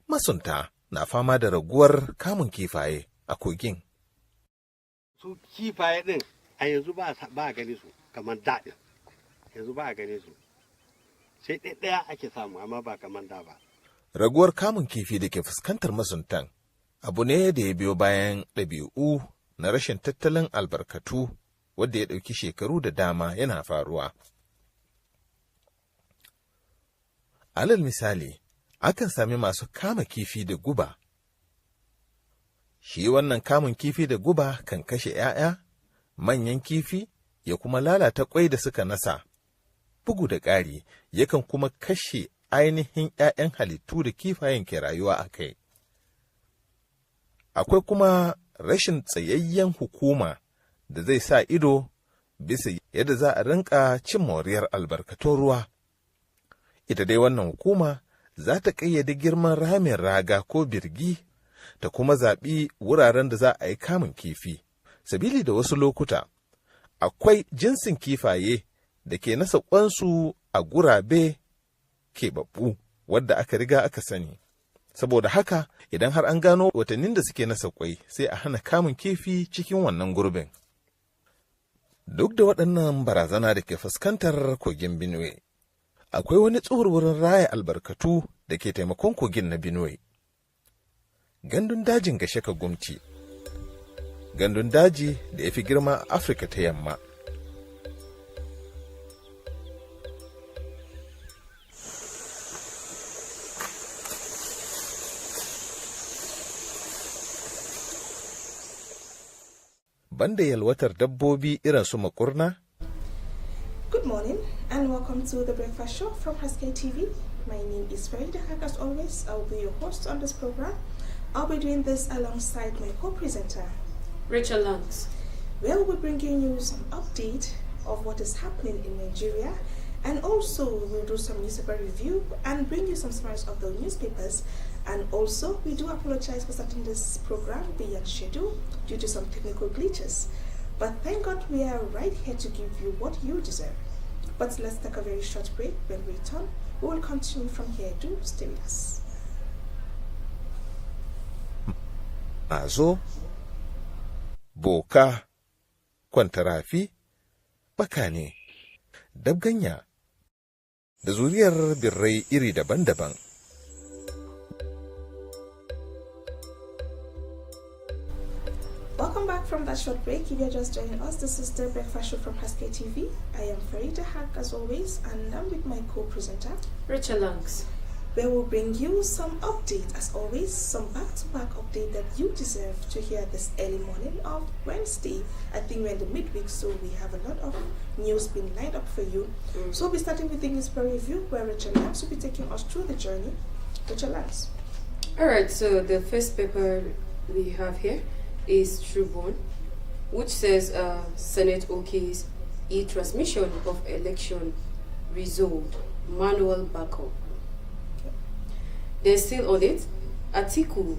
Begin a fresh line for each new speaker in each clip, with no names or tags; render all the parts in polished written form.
masunta na fama da raguwar kamun kifaye a kogin.
Su kifaye din a yanzu ba a gani su kamar daɗin, yanzu ba a gani su, sai ɗaya ake samu amma ba kamar da ba.
Raguwar kamun kifi da ke fuskantar masuntan abu ne da ya biyo bayan ɗabi'u na rashin tattalin albarkatu wadda ya ɗauki shekaru da dama yana faruwa. Alal misali, akan sami masu kama kifi da guba. Shi wannan kamun kifi da guba kan kashe ‘ya'ya, manyan kifi, ya kuma lalata ƙwai da suka nasa. Bugu da ƙari, yakan kuma kashe ainihin ‘ya'yan halittu da kifayen ke rayuwa a kai. Akwai kuma rashin tsayayyen hukuma da zai sa ido bisa yadda za a rinka cin moriyar albarkatun ruwa. Ita dai wannan hukuma za ta ƙayyade girman ramin raga ko birgi ta kuma zaɓi wuraren da za a yi kamun kifi. Sabili da wasu lokuta, akwai jinsin kifaye da ke nasa ƙwansu a gurabe keɓaɓɓu wadda aka riga aka sani. Saboda haka, idan har an gano watannin da suke nasa ƙwai, sai a hana kamun kifi cikin wannan gurbin. Duk da waɗannan barazana da ke fuskantar kogin Benue, akwai wani tsohuwar raya albarkatu da ke taimakon kogin na Benue. Gandun dajin Gashaka Gumti, gandun daji da ya fi girma a Afirka ta Yamma. Banda yalwatar dabbobi irin su makurna.
Good morning and welcome to the breakfast show from Haske-Tv. My name is Farida Haq. As always, I will be your host on this program. I'll be doing this alongside my co-presenter,
Rachel Langs.
Where we'll be bringing you some update of what is happening in Nigeria, and also we'll do some newspaper review and bring you some summaries of the newspapers. And also, we do apologize for starting this program beyond schedule due to some technical glitches. But thank God we are right here to give you what you deserve. But let's take a very short break. When we return, we will continue from here. Do stay with us.
Mazo, boka, kwantarafi, bakane, dabganya, da zuriyar birrai iri daban-daban.
Welcome back from that short break. If you're just joining us, this is the breakfast show from Haske-Tv. I am Farida Haq as always, and I'm with my co-presenter,
Rachel Langs.
Where we'll bring you some update, as always, some back-to-back update that you deserve to hear this early morning of Wednesday. I think we're in the midweek, so we have a lot of news being lined up for you. So we'll be starting with the newspaper review, where Rachel Langs will be taking us through the journey. Rachel Langs.
Alright, so the first paper we have here is Tribune, which says Senate OK's e-transmission of election resolved, manual backup. They're still on it. Atiku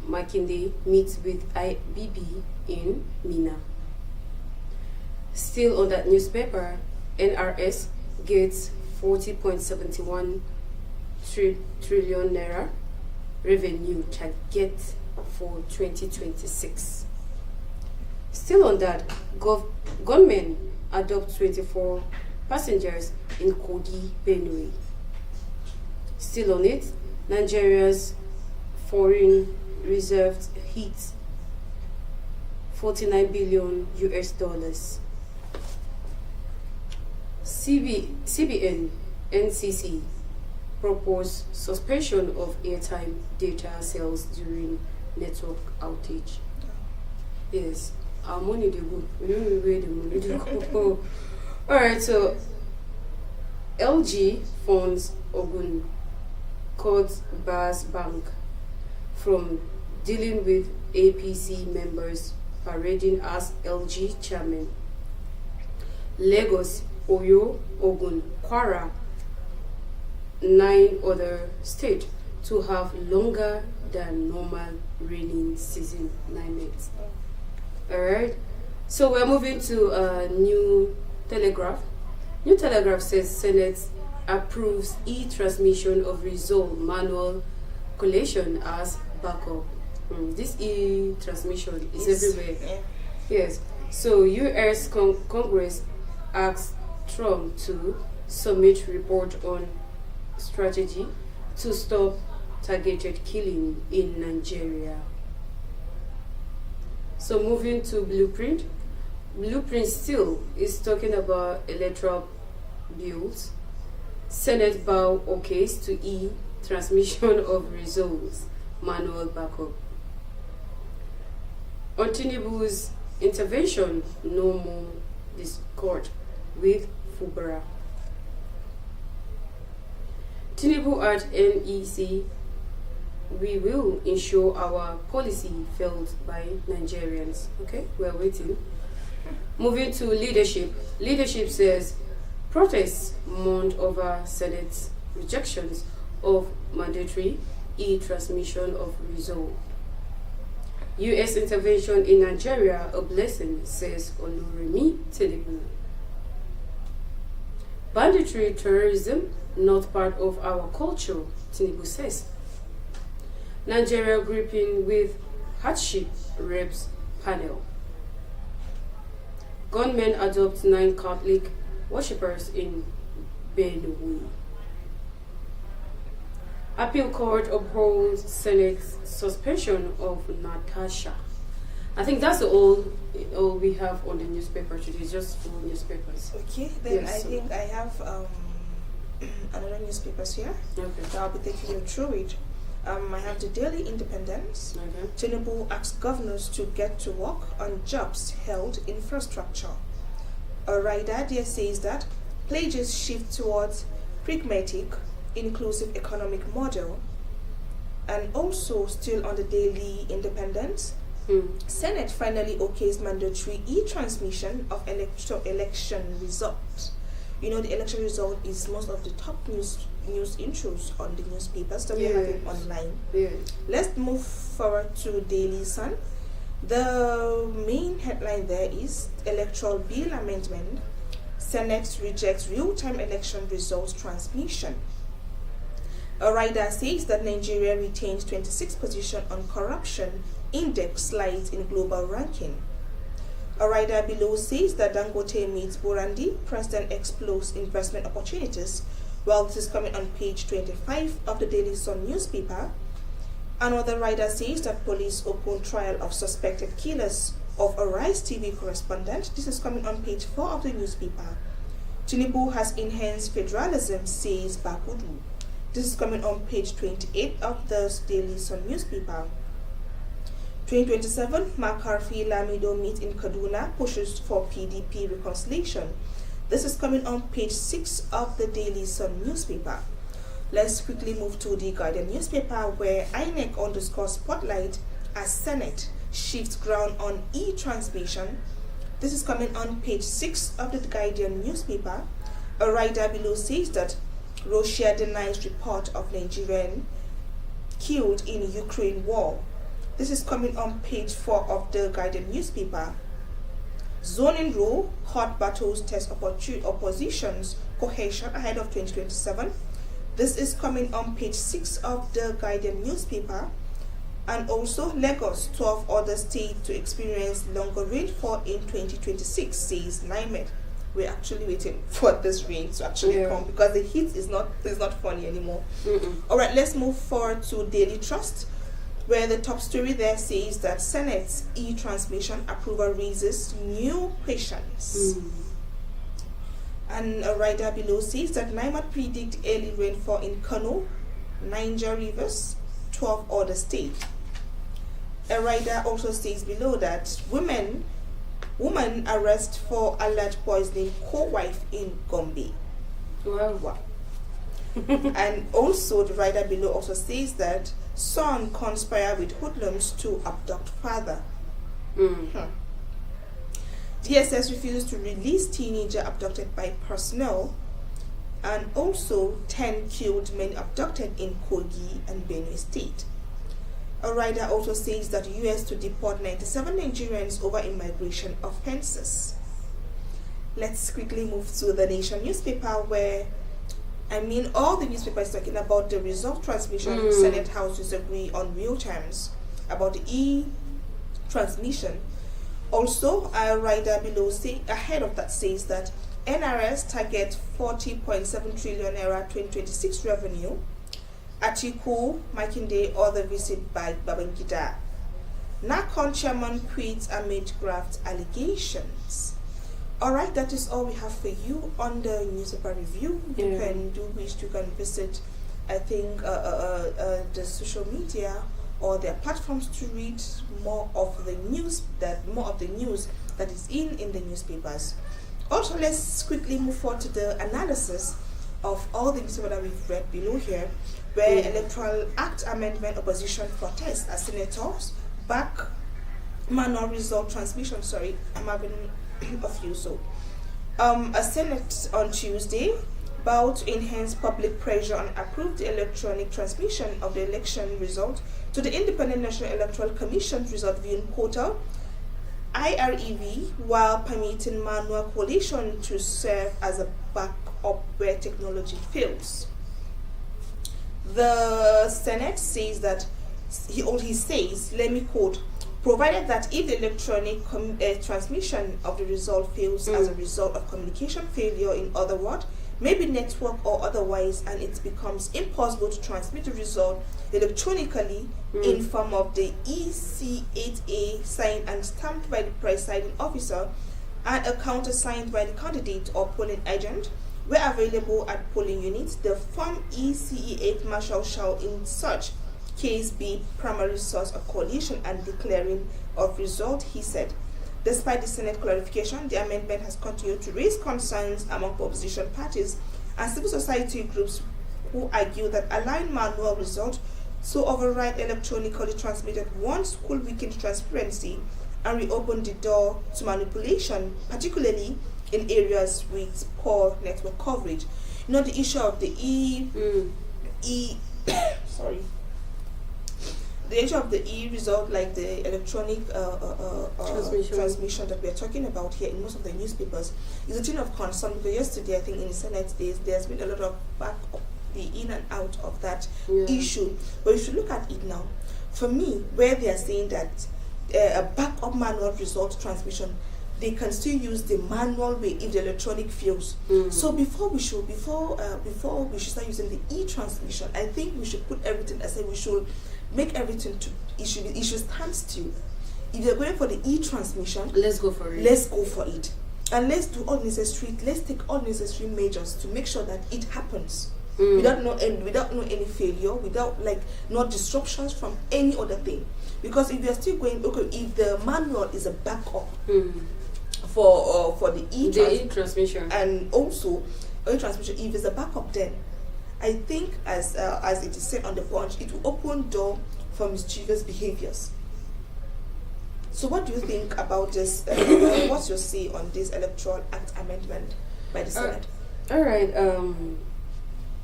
Makinde meets with IBB in Mina. Still on that newspaper, NRS gets 40.71 trillion naira revenue target for 2026. Still on that, gunmen adopt 24 passengers in Kogi, Benue. Still on it, Nigeria's foreign reserves hit 49 billion US dollars. CBN NCC proposed suspension of airtime data sales during network outage. Yes, our money they go. We don't know where the money they go. Alright, so LG funds Ogun court bars bank from dealing with APC members parading as LG chairman. Lagos, Oyo, Ogun, Kwara, 9 other states to have longer than normal raining season 9 months. Alright, so we're moving to New Telegraph. New Telegraph says Senate approves e-transmission of result manual collation as backup. This e-transmission is
Yes.
everywhere.
Yeah.
Yes. So U.S. Congress asked Trump to submit report on strategy to stop targeted killing in Nigeria. So moving to blueprint. Blueprint still is talking about electoral bills. Senate bow okays to transmission of results, manual backup. On Tinubu's intervention, no more discord with Fubara. Tinubu at NEC, we will ensure our policy felt by Nigerians. Okay, we're waiting. Moving to leadership. Leadership says protests mount over Senate's rejections of mandatory e-transmission of result. U.S. intervention in Nigeria a blessing, says Oluremi Tinubu. Banditry terrorism not part of our culture, Tinubu says. Nigeria gripping with hardship, reps panel. Gunmen adopt 9 Catholic worshippers in Benue. Appeal court upholds Senate's suspension of Natasha. I think that's all we have on the newspaper today, just 4 newspapers.
Okay, then
Yes,
I
so-
think I have another newspapers here.
Okay.
So I'll be taking you through it. I have the Daily Independence.
Okay.
Tinubu asks governors to get to work on jobs held infrastructure. A rider there says that pledges shift towards pragmatic, inclusive economic model. And also still on the Daily Independence, Senate finally okays mandatory e-transmission of election results. You know, the election result is most of the top news intros on the newspapers that we have it
Yes.
online.
Yeah.
Let's move forward to Daily Sun. The main headline there is Electoral Bill Amendment. Senate rejects real-time election results transmission. A rider says that Nigeria retains 26th position on corruption index slides in global ranking. A rider below says that Dangote meets Burundi, President explores investment opportunities. Well, this is coming on page 25 of the Daily Sun newspaper. Another rider says that police open trial of suspected killers of a Haske-Tv correspondent. This is coming on page 4 of the newspaper. Tinubu has enhanced federalism, says Bakudu. This is coming on page 28 of the Daily Sun newspaper. 2027, McCarthy Lamido meet in Kaduna, pushes for PDP reconciliation. This is coming on page 6 of the Daily Sun newspaper. Let's quickly move to the Guardian newspaper, where INEC underscore spotlight as Senate shifts ground on e-transmission. This is coming on page 6 of the Guardian newspaper. A rider below says that Russia denies report of Nigerian killed in Ukraine war. This is coming on page 4 of the Guardian newspaper. Zoning rule, hot battles test opposition's cohesion ahead of 2027. This is coming on page 6 of the Guardian newspaper. And also, Lagos, 12 other states to experience longer rainfall in 2026, says NIMED. We're actually waiting for this rain to actually come, because the heat is not funny anymore. All right, let's move forward to Daily Trust, where the top story there says that Senate's e-transmission approval raises new questions. And a rider below says that NIMED predict early rainfall in Kano, Niger Rivers, 12 other states. A rider also says below that woman arrest for alleged poisoning co-wife in Gombe. Wow. And also the rider below also says that son conspire with hoodlums to abduct father. DSS refuses to release teenager abducted by personnel. And also 10 killed men abducted in Kogi and Benue State. A rider also says that US to deport 97 Nigerians over immigration offenses. Let's quickly move to the Nation newspaper, where I mean, all the newspapers talking about the result transmission. Senate House disagree on real terms about the e-transmission. Also, a rider below ahead of that says that NRS target 40.7 trillion naira 2026 revenue. Atiku, Makinde, other visit by Babangida. NACON chairman quits amid graft allegations. Alright, that is all we have for you on the newspaper review. You can visit, I think, the social media or their platforms to read more of the news that is in the newspapers. Also, let's quickly move forward to the analysis of all the newspapers that we've read below here, where Electoral Act Amendment opposition protests as senators back manual result transmission. Sorry, I'm having a few. So, a Senate on Tuesday vowed to enhance public pressure and approve the electronic transmission of the election result to the Independent National Electoral Commission's result viewing portal, IREV, while permitting manual collation to serve as a backup where technology fails. The Senate says that he says, let me quote, provided that if the electronic transmission of the result fails as a result of communication failure, in other words, maybe network or otherwise, and it becomes impossible to transmit the result electronically in form of the EC8A signed and stamped by the presiding officer and a countersigned by the candidate or polling agent, where available at polling units, the form ECE8 marshal shall in such case be primary source of coalition and declaring of result, he said. Despite the Senate clarification, the amendment has continued to raise concerns among opposition parties and civil society groups who argue that allowing manual results to override electronically transmitted ones could weaken transparency and reopen the door to manipulation, particularly in areas with poor network coverage. You know, the issue of the the issue of the e-result, like the electronic transmission that we're talking about here in most of the newspapers, is a thing of concern, because yesterday, I think in the Senate days, there's been a lot of back up the in and out of that issue. But if you look at it now, for me, where they are saying that a backup manual result transmission, they can still use the manual way if the electronic fails. So before we should start using the e-transmission, I think we should put everything aside. We should make everything it should stand still. If you're going for the e-transmission,
let's go for it.
And let's take all necessary measures to make sure that it happens without no any failure, without no disruptions from any other thing. Because if you're still going, if the manual is a backup for the
e-transmission,
and also e-transmission, if it's a backup, then I think, as it is said on the Punch, it will open door for mischievous behaviors. So what do you think about this? What's your say on this Electoral Act amendment by the Senate?
All right.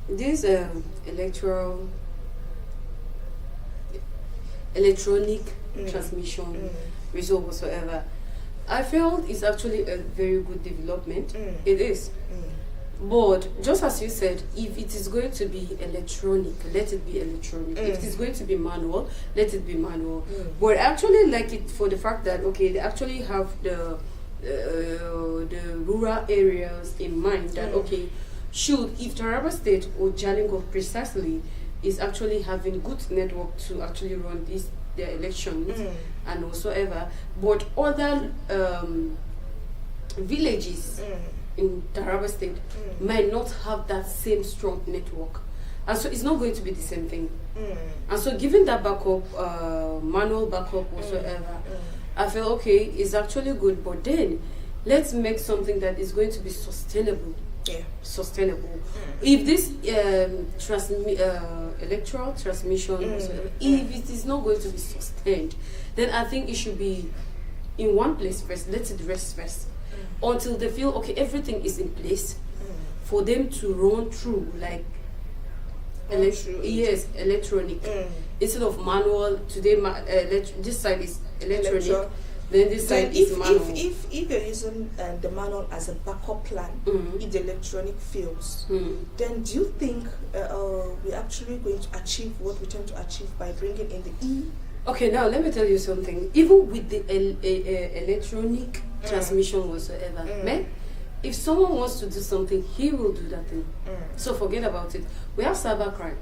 This electronic transmission result whatsoever, I felt is actually a very good development. It is. But just as you said, if it is going to be electronic, let it be electronic. If it is going to be manual, let it be manual. But I actually like it for the fact that they actually have the rural areas in mind. That if Taraba State or Jalingo precisely is actually having good network to actually run their elections and whatsoever, but other villages in Taraba State might not have that same strong network, and so it's not going to be the same thing. And so giving that backup, manual backup whatsoever, I feel it's actually good, but then let's make something that is going to be sustainable. If this electoral transmission whatsoever, if it is not going to be sustained, then I think it should be in one place first. Let it rest first until they feel everything is in place for them to run through electronic instead of manual. Today this side is electronic, Then this
Then
side is manual.
if you're using the manual as a backup plan, if the electronic fails, then do you think we're actually going to achieve what we tend to achieve by bringing in the E?
Okay, now let me tell you something. Even with the electronic transmission whatsoever, man, if someone wants to do something, he will do that thing. So forget about it. We have cybercrime.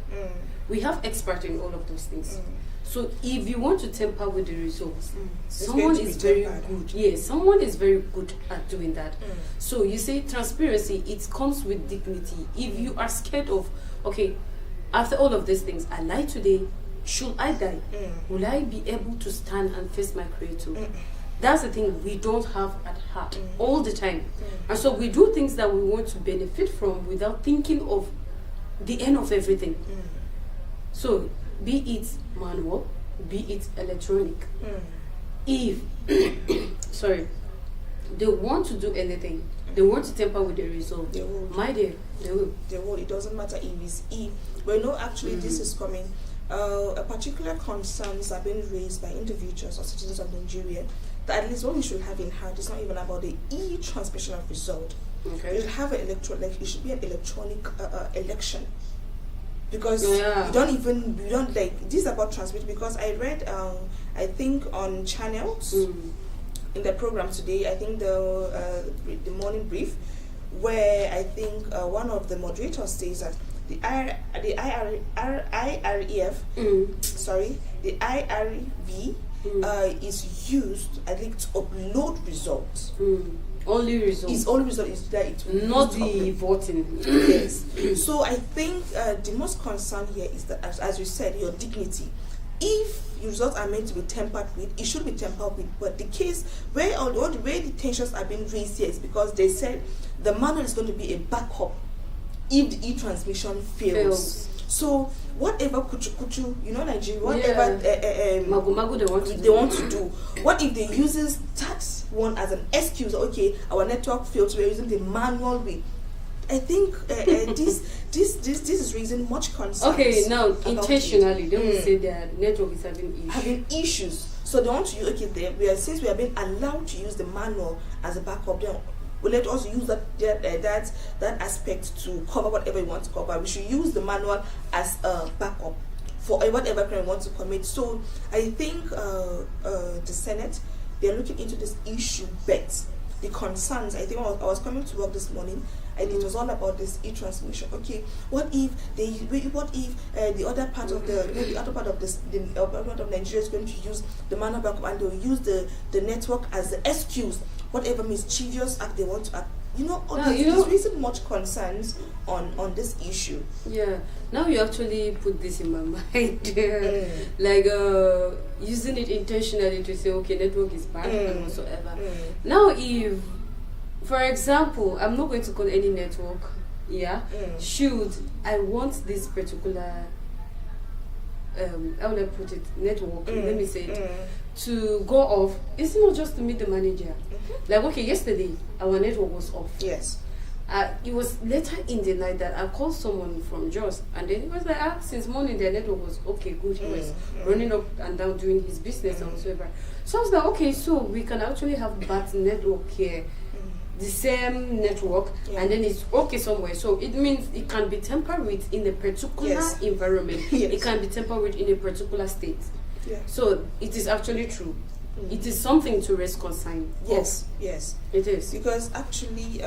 We have experts in all of those things. So if you want to tamper with the results, someone is very good. Yes, someone is very good at doing that. So you say transparency, it comes with dignity. If you are scared of, okay, after all of these things, I lied today, should I die? Will I be able to stand and face my creator? That's the thing we don't have at heart all the time. And so we do things that we want to benefit from without thinking of the end of everything. So be it manual, be it electronic. If sorry, they want to do anything, they want to tamper with the result,
They will.
my dear, they will.
They will. It doesn't matter if it's E. But no, actually, this is coming. A particular concerns are being raised by individuals or citizens of Nigeria that at least what we should have in heart is not even about the e-transmission of result.
Okay.
You'll have it should be an electronic election, because
Yeah.
you don't like this is about transmission. Because I read I think on channels in the program today, I think the morning brief, where I think one of the moderators says that the IREF, sorry, the IRV is used, I think, to upload results.
Only result.
Its only result is that it will
Not
use to
the
upload.
voting.
Yes. So I think the most concern here is that, as you said, your dignity. If your results are meant to be tampered with, it should be tampered with. But the case where the tensions are being raised here is because they said the manual is going to be a backup if the e-transmission fails. So whatever kuchu, Nigeria, whatever
Magu
they want to do. What if they uses that one as an excuse? Okay, our network failed, so we're using the manual way. I think this is raising much concern.
Okay, now intentionally they will say their network is having
issues. So they want to use, okay, since we have been allowed to use the manual as a backup, then well, let us use that aspect to cover whatever we want to cover. We should use the manual as a backup for whatever crime we want to commit. So I think the Senate, they're looking into this issue, but the concerns, I think I was coming to work this morning, and it was all about this e-transmission. Okay, what if the other part of the other part of Nigeria is going to use the manual backup, and they'll use the network as the excuse, whatever mischievous act they want to act. It's raising much concerns on this issue.
Yeah. Now you actually put this in my mind, like using it intentionally to say, okay, network is bad and whatsoever. Now, if, for example, I'm not going to call any network. Yeah. Should I want this particular, how would I put it, network? Let me say it. To go off, it's not just to meet the manager. Like, okay, yesterday our network was off.
Yes.
It was later in the night that I called someone from Jos, and then it was like, since morning their network was okay, good. He was running up and down doing his business and whatsoever. So I was like, okay, so we can actually have bad network here, the same network, and then it's okay somewhere. So it means it can be tampered with in a particular environment. It can be tampered with in a particular state.
Yeah.
So it is actually true. It is something to raise concern.
Yes,
it is.
Because actually,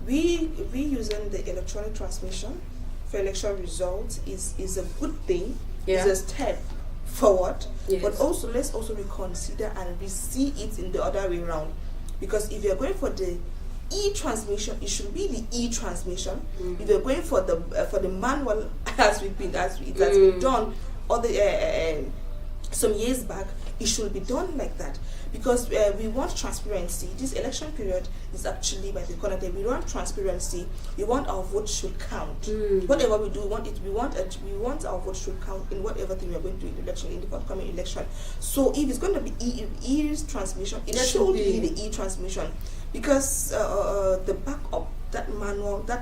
we using the electronic transmission for election results is a good thing. It's a step forward.
Yes.
But also, let's also reconsider and we see it in the other way around. Because if you're going for the e-transmission, it should be the e-transmission. If you're going for the manual, as it has been done, or some years back, it should be done like that. Because we want transparency. This election period is actually by the corner day. We want transparency. We want our vote should count. Whatever we do, we want our vote should count in whatever thing we are going to do in the election, in the upcoming election. So if it's going to be e-transmission, it should be the e-transmission. Because the backup, that manual, I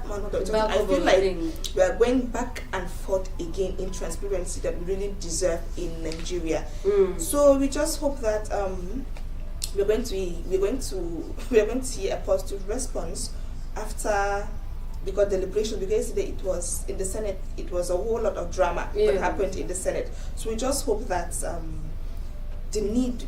feel like we are going back and forth again in transparency that we really deserve in Nigeria. So we just hope that we're going to see a positive response after, because deliberation, because yesterday it was in the Senate, it was a whole lot of drama that happened in the Senate. So we just hope that they're going to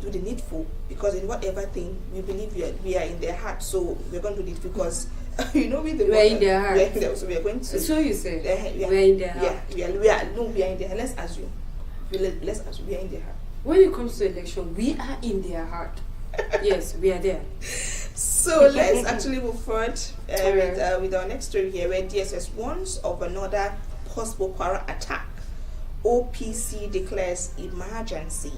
do the needful, because in whatever thing we believe we are in their heart, so we're going to do it because we're in their heart. So we are going to.
So you say we're in their heart.
Yeah, we are in their heart. Let's assume we are in their heart.
When it comes to election, we are in their heart. Yes, we are there.
So let's actually move forward with our next story here, where DSS warns of another possible Kwara attack. OPC declares emergency.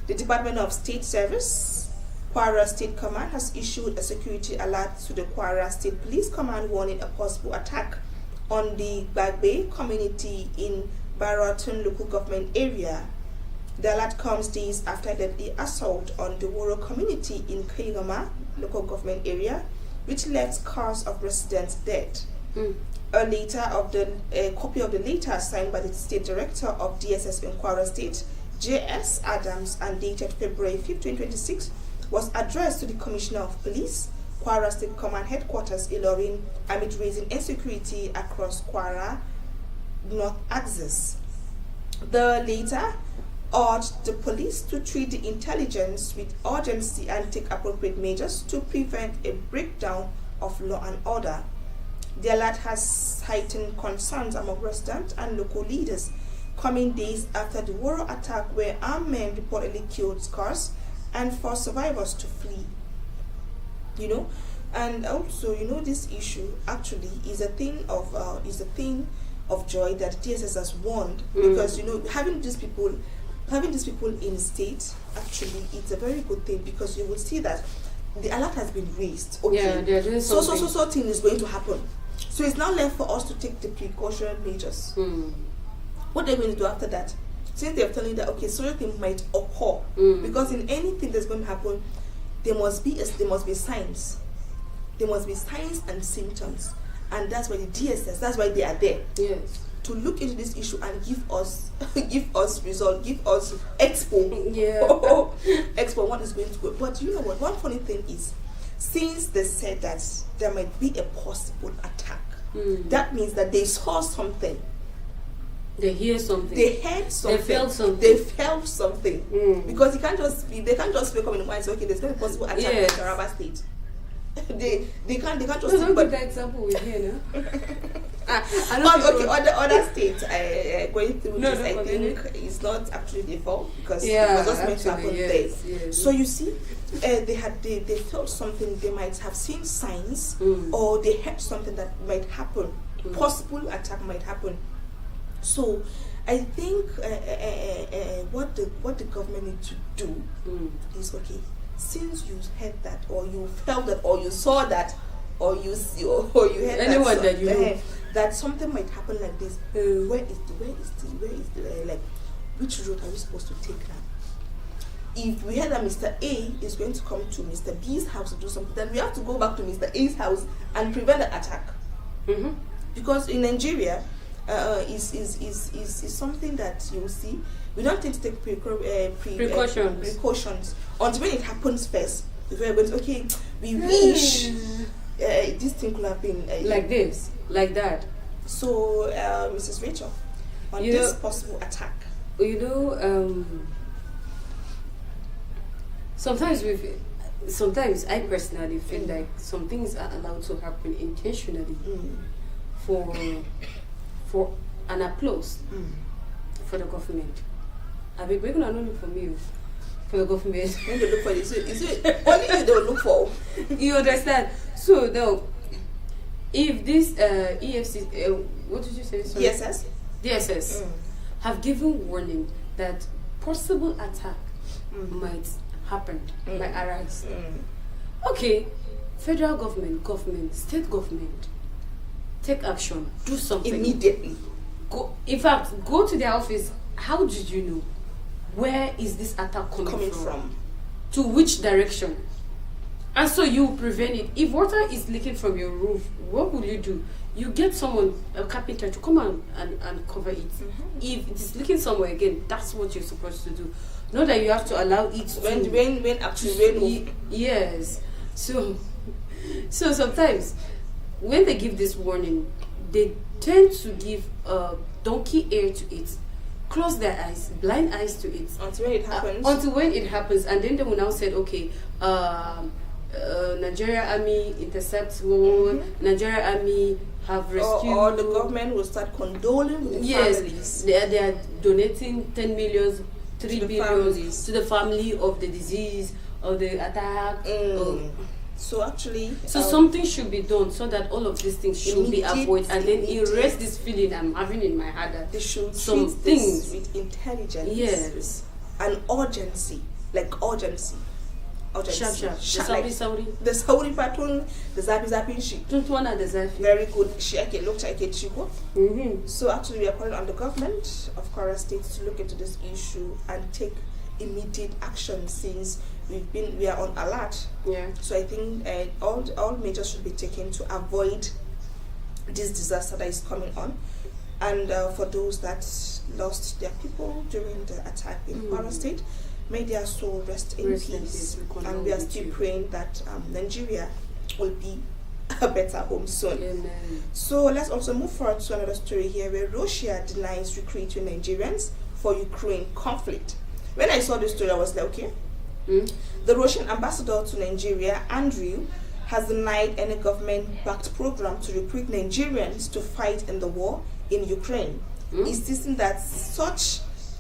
The Department of State Service, Kwara State Command, has issued a security alert to the Kwara State Police Command warning a possible attack on the Bagbe community in Baraton local government area. The alert comes days after the assault on the Woro community in Kaigama local government area, which left scores of residents dead. A copy of the letter signed by the State Director of DSS in Kwara State, J.S. Adams, and dated February 5, 2026, was addressed to the Commissioner of Police, Kwara State Command Headquarters, Ilorin, amid raising insecurity across Kwara North Axis. The letter urged the police to treat the intelligence with urgency and take appropriate measures to prevent a breakdown of law and order. The alert has heightened concerns among residents and local leaders, coming days after the Woro attack, where armed men reportedly killed scars and forced survivors to flee. And also, this issue actually is a thing of joy that DSS has warned, because having these people in state, actually it's a very good thing, because you will see that the alert has been raised. Okay,
yeah, they're doing something.
So thing is going to happen. So it's now left for us to take the precautionary measures. What they're going to do after that, since they're telling that something might occur, because in anything that's going to happen, there must be signs. There must be signs and symptoms, and that's why the DSS. That's why they are there.
Yes.
To look into this issue and give us result, give us expo.
Yeah.
Expo what is going to go. But you know what? One funny thing is, since they said that there might be a possible attack, that means that they saw something.
They hear something.
They heard something.
They
They
felt something.
felt something. Because they can't just wake up in the mind and say, okay, there's going to be a possible attack in Taraba State. they can't just
don't give that example with here, no?
Other states going through this, I think it's not actually their fault, because it was just meant to happen there.
Yes.
So you see, they felt something. They might have seen signs, or they heard something that might happen. Possible attack might happen. So I think what the government need to do is, okay, since you heard that, or you felt that, or you saw that, or you heard
anyone that you know
that something might happen like this, where is the which road are we supposed to take now? If we heard that Mr. A is going to come to Mr. B's house to do something, then we have to go back to Mr. A's house and prevent the attack. Because in Nigeria, is something that you will see. We don't tend to take precautions until when it happens first. Before everybody's okay, we wish this thing could have been
like this, like that.
So, Mrs. Rachel, on this possible attack.
Sometimes I personally feel like some things are allowed to happen intentionally for an applause for the government. We're going to look for me for the government.
When they look for this, is it only you they'll look for?
You understand? So now, if this EFC, what did you say? Sorry? DSS have given warning that possible attack might happen, might arise. Okay, federal government, state government, take action, do something
immediately.
In fact, go to their office. How did you know? Where is this attack coming from? To which direction? And so you prevent it. If water is leaking from your roof, what will you do? you get someone, a carpenter, to come and cover it. If it's leaking somewhere again, that's what you're supposed to do. Not that you have to allow it
when actually rain.
Yes. So sometimes when they give this warning, they tend to give a donkey ear to it, close their eyes, blind eyes to it
Until when it happens.
until when it happens, and then they will now say, okay, Nigeria Army intercepts one, Nigeria Army have rescued,
or the government will start condoling with the families.
they are donating 10 million, 3
To the
billion
families.
to the family of the disease or the attack.
So actually,
So something should be done so that all of these things should be avoided, and then erase this feeling I'm having in my heart that
they should
some
treat
things
this with intelligence.
yes,
And urgency, like urgency.
sharp.
Like
Saudi.
the Saudi pattern, the zapping shit.
Don't want to deserve it.
Very good. She looked like a chico. So actually, we are calling on the government of Kwara State to look into this issue and take immediate action, since we are on alert.
Yeah.
So I think all measures should be taken to avoid this disaster that is coming on. And for those that lost their people during the attack in Kwara State, may their soul rest in peace. And we are still praying that Nigeria will be a better home soon.
Amen.
So let's also move forward to another story here, where Russia denies recruiting Nigerians for Ukraine conflict. When I saw this story, I was like, okay. The Russian ambassador to Nigeria, Andrew, has denied any government-backed program to recruit Nigerians to fight in the war in Ukraine, insisting that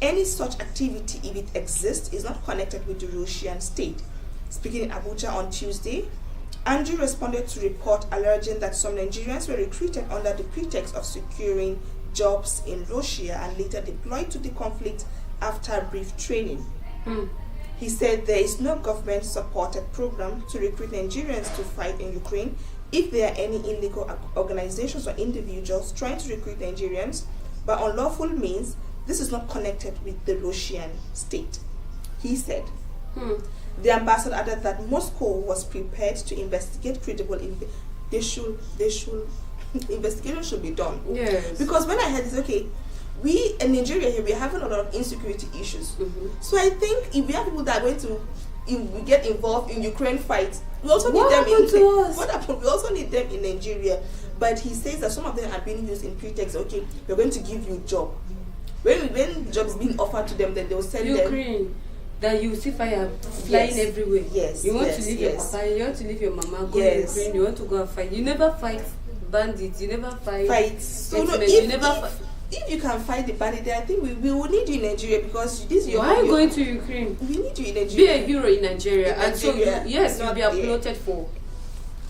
any such activity, if it exists, is not connected with the Russian state. Speaking in Abuja on Tuesday, Andrew responded to report alleging that some Nigerians were recruited under the pretext of securing jobs in Russia and later deployed to the conflict after brief training. He said there is no government-supported program to recruit Nigerians to fight in Ukraine. If there are any illegal organizations or individuals trying to recruit Nigerians by unlawful means, this is not connected with the Russian state, he said. The ambassador added that Moscow was prepared to investigate credible. They should investigation should be done.
Yes.
Because when I heard this, okay, we in Nigeria here, we are having a lot of insecurity issues. So I think if we have people that are going to we get involved in Ukraine fight, we also need them What happened? We also need them in Nigeria. But he says that some of them are being used in pretext. Okay, we're going to give you a job. When jobs being offered to them, then they'll send
Ukraine, that you see fire flying everywhere.
Yes.
You want to leave your papa, you want to leave your mama, go to Ukraine, you want to go and fight. You never fight bandits, you never fight.
So no, if you can fight the bandit, I think we will need you in Nigeria, because this is your.
Why are you going to Ukraine?
We need you in Nigeria.
Be a hero in Nigeria,
In
and so you'll be applauded for.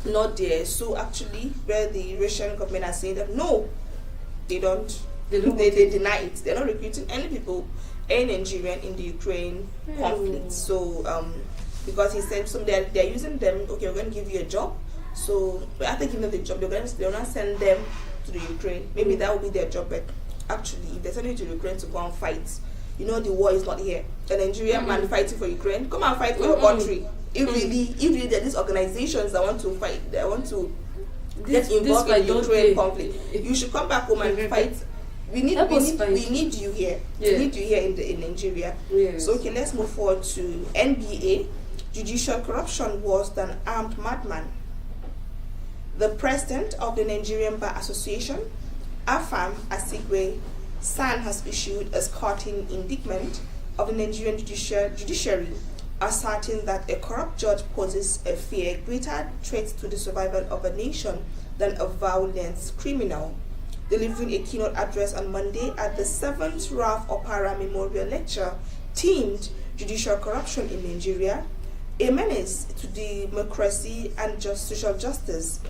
Not there. So actually, where the Russian government are saying that no, they don't. They deny it. They're not recruiting any people, any Nigerian in the Ukraine conflict. So because he said they're using them. Okay, we're going to give you a job. So after giving them the job, they're not send them to the Ukraine. Maybe that will be their job, but actually, if they send you to Ukraine to go and fight, the war is not here. The Nigerian man fighting for Ukraine, come and fight for your country. If really there are these organizations that want to fight, that want to get involved in the Ukraine conflict, you should come back home and fight. We need you here. We need you here in Nigeria.
Yes.
So okay, let's move forward to NBA. Judicial corruption worse than armed madman. The president of the Nigerian Bar Association, Afam Asigwe San, has issued a scathing indictment of the Nigerian judiciary, asserting that a corrupt judge poses a fear greater threat to the survival of a nation than a violent criminal. Delivering a keynote address on Monday at the 7th Ralph Opara Memorial Lecture themed Judicial Corruption in Nigeria, a menace to democracy and social justice,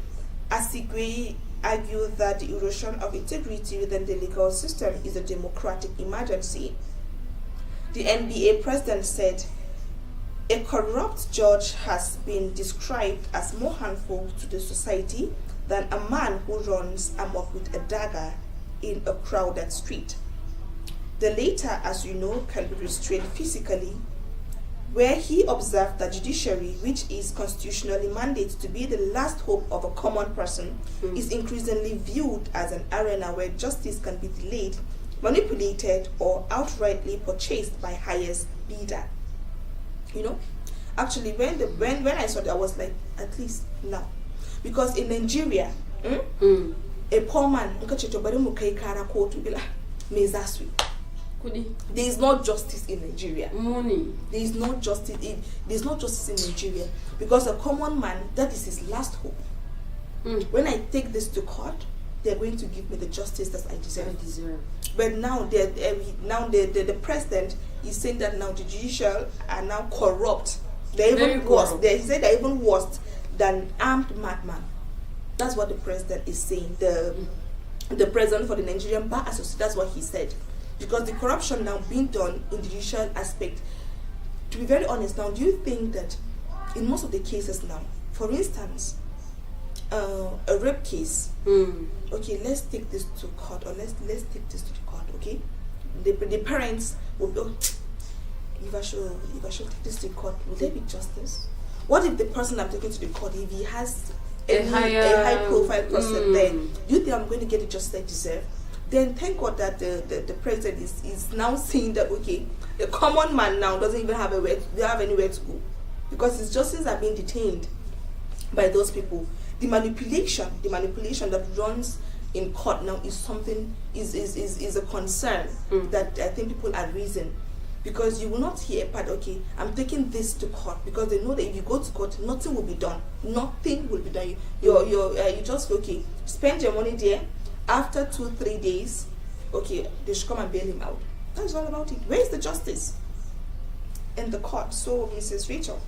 Asigwe argued that the erosion of integrity within the legal system is a democratic emergency. The NBA president said, a corrupt judge has been described as more harmful to the society than a man who runs amok with a dagger in a crowded street. The latter, as you know, can be restrained physically, where he observed that judiciary, which is constitutionally mandated to be the last hope of a common person, is increasingly viewed as an arena where justice can be delayed, manipulated, or outrightly purchased by highest bidder. You know, actually, when I saw that, I was like, at least now, because in Nigeria, a poor man, there is no justice in Nigeria.
Money.
There is no justice. There is no justice in Nigeria because a common man, that is his last hope. When I take this to court, they are going to give me the justice that I deserve. But now, the president is saying that now the judicial are now corrupt. They're even worse. He said they're even worse than armed madman. That's what the president is saying. The president for the Nigerian Bar Association. That's what he said. Because the corruption now being done in the judicial aspect, to be very honest now, do you think that in most of the cases now, for instance, a rape case, okay, let's take this to court, or let's take this to the court, okay? The parents will be, if I should take this to court, will there be justice? What if the person I'm taking to the court, if he has a high profile person there, do you think I'm going to get the justice I deserve? Then thank God that the president is now saying that, okay, the common man now doesn't even have anywhere to go, because his justice are being detained by those people. The manipulation that runs in court now is something is a concern that I think people are raising, because you will not hear a part, okay, I'm taking this to court, because they know that if you go to court, nothing will be done. Nothing will be done. You just, okay, spend your money there. After 2-3 days, okay, they should come and bail him out. That's all about it. Where is the justice? In the court. So, Mrs. Rachel,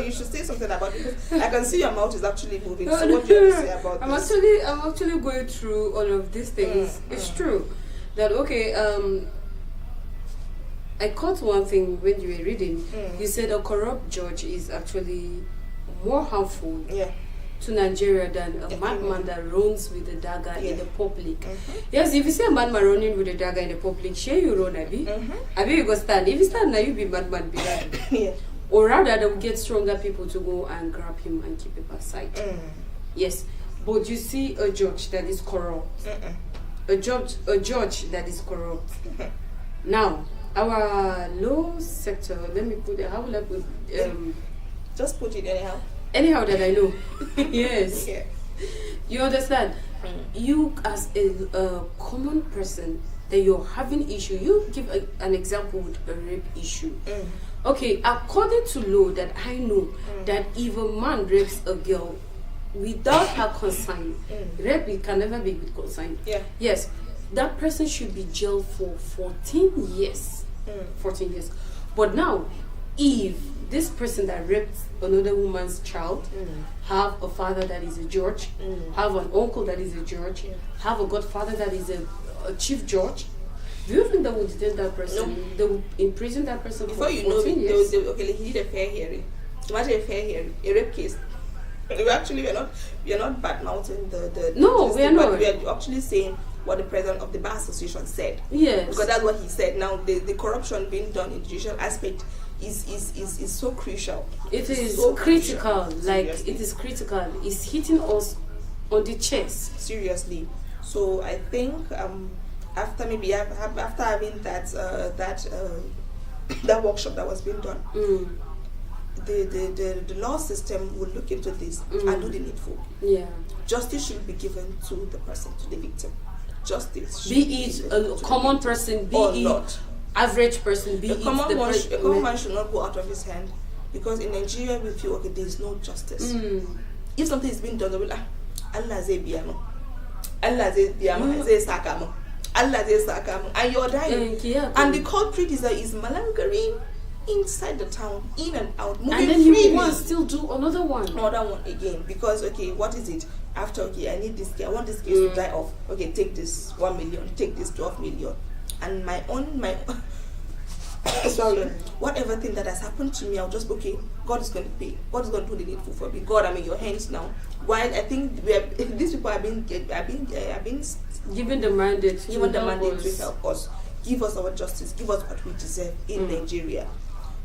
you should say something about it, because I can see your mouth is actually moving. So what do you have to say about this?
I'm actually going through all of these things. It's true that, okay, I caught one thing when you were reading. You said a corrupt judge is actually more harmful to Nigeria than a madman that runs with a dagger in the public. Yes, if you see a madman running with a dagger in the public, share you run, Abi. Abi, you go stand. If you stand now, you be madman, be that. Or rather, they will get stronger people to go and grab him and keep him aside. Yes, but you see a judge that is corrupt. A judge that is corrupt. Now, our law sector, let me put it, how will I put
just put it anyhow.
Anyhow that I know. Yes. You understand? You as a common person that you're having issue, you give an example with a rape issue. Okay, according to law that I know, that if a man rapes a girl without her consent, rape can never be with consent. Yes, that person should be jailed for 14 years. 14 years. But now, if this person that raped another woman's child have a father that is a judge, have an uncle that is a judge, have a godfather that is a chief judge, do you think they will detain that person? No. They will imprison that person
before
for 14
years? Okay, he did a fair hearing. Imagine a fair hearing, a rape case. We are not bad mouthing the
no, we are not.
We are actually saying what the president of the Bar Association said.
Yes.
Because that's what he said. Now the corruption being done in the judicial aspect is so crucial.
It is so critical. Like seriously. It is critical. It's hitting us on the chest.
Seriously. So I think after having that workshop that was being done, the law system will look into this and do the needful. Yeah. Justice should be given to the person, to the victim. Justice.
Be it a common person, be it not average person, be it
common man should not go out of his hand, because in Nigeria we feel okay, there is no justice. If something is being done, they will Allah zai biya mu, Allah zai biya mu, zai saka mu, Allah zai saka mu, and you're dying. And the culprit is malingering inside the town, in and out, moving
and then
freely.
You want to still do another one
again, because okay, what is it? After okay, I need this, I want this case to die off. Okay, take this 1 million, take this 12 million, and my sorry, whatever thing that has happened to me, I'll just okay. God is going to pay. God is going to do the needful for me. God, I'm in your hands now. While I think these people have been
given the mandate
to help us, give us our justice, give us what we deserve in Nigeria.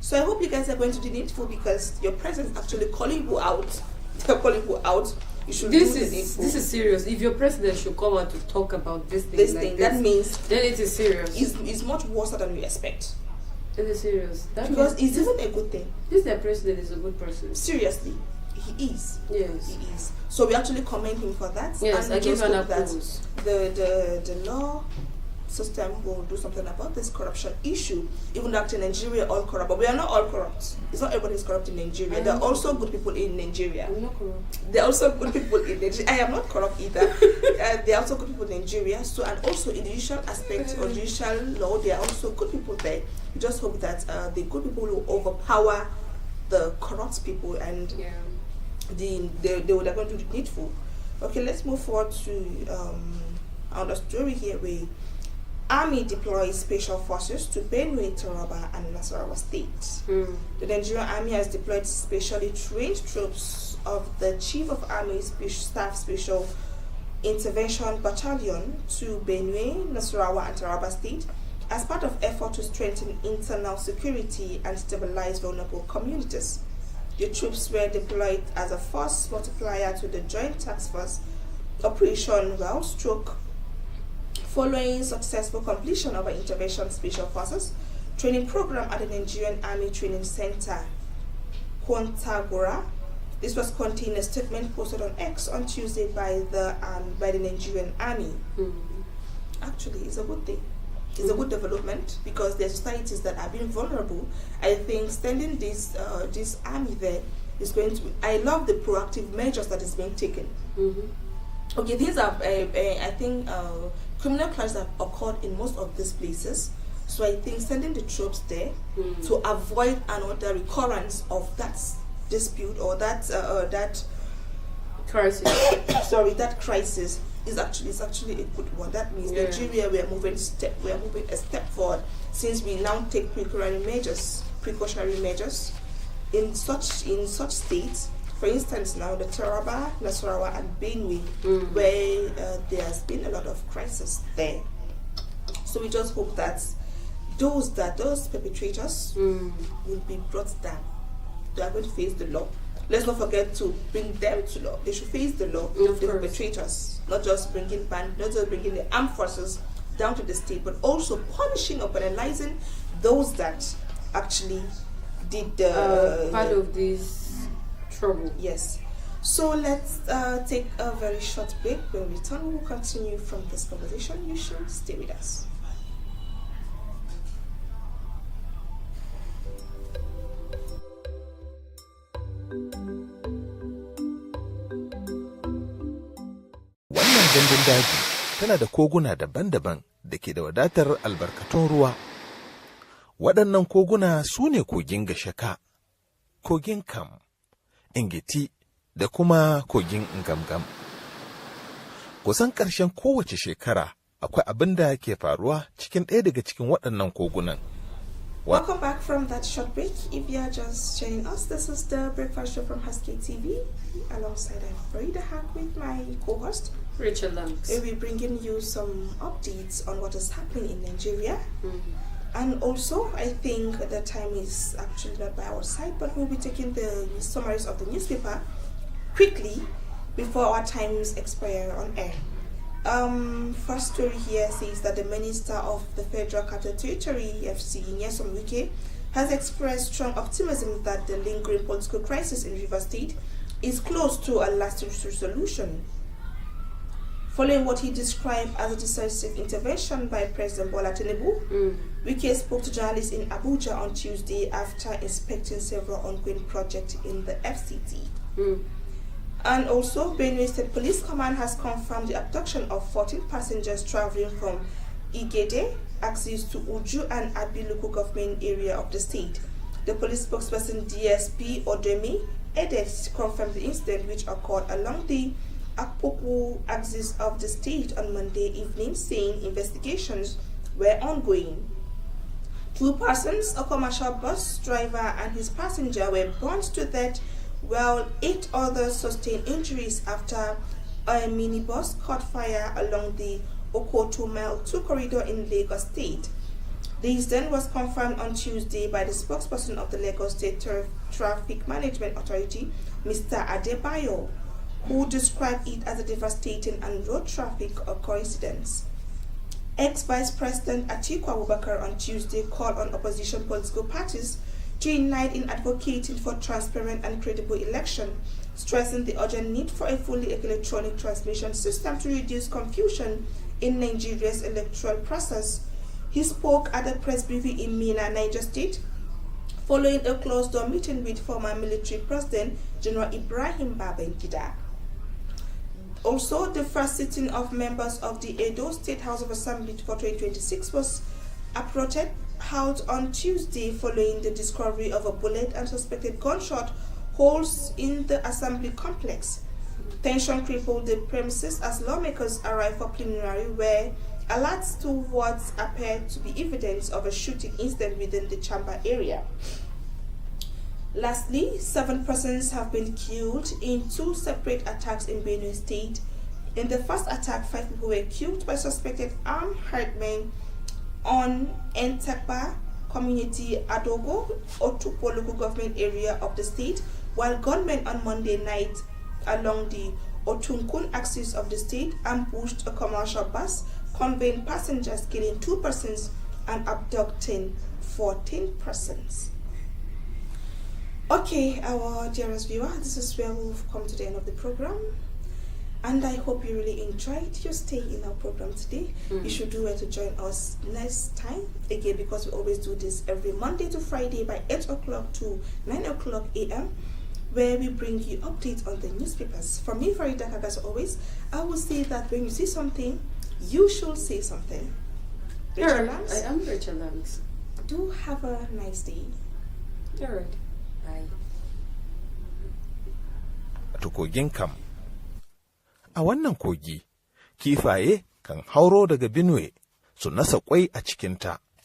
So I hope you guys are going to do the needful, because your president is actually calling you out. They're calling you out. You should
This
do the
is
needful.
this is serious. If your president should come out to talk about this thing,
This
like
thing,
this,
that means
then it is serious.
it's much worse than we expect.
It is serious. That
Because
means
it's even a good thing.
this president is a good person.
Seriously, he is.
Yes.
He is. So we actually commend him for that.
Yes,
and
I
we
give
just
an
hope that
applause.
the law system will do something about this corruption issue. Even though in Nigeria all corrupt, but we are not all corrupt. It's not everybody is corrupt in Nigeria. There are also good people in Nigeria.
I'm not corrupt.
There are also good people in Nigeria. I am not corrupt either. There are also good people in Nigeria. So, and also in the judicial aspect or judicial law, there are also good people there. We just hope that the good people will overpower the corrupt people, and
Yeah.
they would have going to do the needful. Okay, let's move forward to our story here, where Army deploys special forces to Benue, Taraba, and Nasarawa states. The Nigerian Army has deployed specially trained troops of the Chief of Army Staff Special Intervention Battalion to Benue, Nasarawa, and Taraba state as part of effort to strengthen internal security and stabilize vulnerable communities. The troops were deployed as a force multiplier to the Joint Task Force Operation Well-Stroke following successful completion of an intervention special forces training program at the Nigerian Army Training Center, Kwantagora. This was contained in a statement posted on X on Tuesday by the Nigerian Army. Actually, it's a good thing. It's a good development, because there are societies that are being vulnerable. I think sending this army there is going to. I love the proactive measures that is being taken. Okay, these are I think criminal crimes have occurred in most of these places. So I think sending the troops there to avoid another recurrence of that dispute or that
Crisis.
that crisis is actually a good one. That means Nigeria, we are moving a step forward, since we now take precautionary measures in such states. For instance, now the Taraba, Nasarawa, and Benue, where there has been a lot of crisis there. So we just hope that those perpetrators will be brought down. They are going to face the law. Let's not forget to bring them to law. They should face the law, the perpetrators, not just bringing the armed forces down to the state, but also punishing or penalizing those that actually did
part of this trouble.
Yes. So let's take a very short break. When we return, we will continue from this conversation. You should stay with us.
Wannan gandun daji tana da koguna daban-daban da ke da wadatar albarkatun ruwa. Waɗannan koguna su ne kogin Gashaka, kogin Kam, Ingiti da kuma kogin Ngamgam. Kusan ƙarshen kowace shekara akwai abin da ke faruwa cikin ɗaya daga cikin waɗannan kogunan.
Welcome back from that short break. If you are just joining us, this is the breakfast show from Haske-Tv, alongside Frida Hack with my co-host
Rachel Lanks.
We'll be bringing you some updates on what is happening in Nigeria. And also, I think the time is actually not by our side, but we'll be taking the summaries of the newspaper quickly before our times expire on air. First story here says that the Minister of the Federal Capital Territory, FC, Nyesom Wike, has expressed strong optimism that the lingering political crisis in Rivers State is close to a lasting solution. Following what he described as a decisive intervention by President Bola Tinubu, Wike spoke to journalists in Abuja on Tuesday after inspecting several ongoing projects in the FCT. And also, Benue State Police Command has confirmed the abduction of 14 passengers traveling from Igede, axis to Uju and Abiluku government area of the state. The police spokesperson DSP Odemi Edet confirmed the incident, which occurred along the Akpoku axis of the state on Monday evening, saying investigations were ongoing. 2 persons, a commercial bus driver and his passenger, were burnt to death, while 8 others sustained injuries after a minibus caught fire along the Okoto Mile 2 corridor in Lagos State. This then was confirmed on Tuesday by the spokesperson of the Lagos State Traffic Management Authority, Mr. Adebayo, who described it as a devastating and road traffic coincidence. Ex-Vice President Atiku Abubakar on Tuesday called on opposition political parties to unite in advocating for transparent and credible election, stressing the urgent need for a fully electronic transmission system to reduce confusion in Nigeria's electoral process. He spoke at a press briefing in Minna, Niger State, following a closed-door meeting with former military president General Ibrahim Babangida. Also, the first sitting of members of the Edo State House of Assembly for 2026 was approached held on Tuesday following the discovery of a bullet and suspected gunshot holes in the assembly complex. Tension crippled the premises as lawmakers arrived for plenary, where alerts to what appeared to be evidence of a shooting incident within the chamber area. Lastly, 7 persons have been killed in 2 separate attacks in Benue State. In the first attack, 5 people were killed by suspected armed herdsmen on Entekpa community Adogo, Otukpo local government area of the state, while gunmen on Monday night along the Otunkun axis of the state ambushed a commercial bus conveying passengers, killing 2 persons and abducting 14 persons. Okay, our dearest viewer, this is where we've come to the end of the program. And I hope you really enjoyed your stay in our program today. You should do well to join us next time again, because we always do this every Monday to Friday by 8 o'clock to 9 o'clock a.m. where we bring you updates on the newspapers. From me, Farida Kaka, as always, I will say that when you see something, you should say something. Rachel Lambs?
I am Rachel Lambs.
Do have a nice day.
All right. Bye.
To kogin kam. A wannan kogi, kifaye kan hauro daga Benue su nasa kwai a cikinta.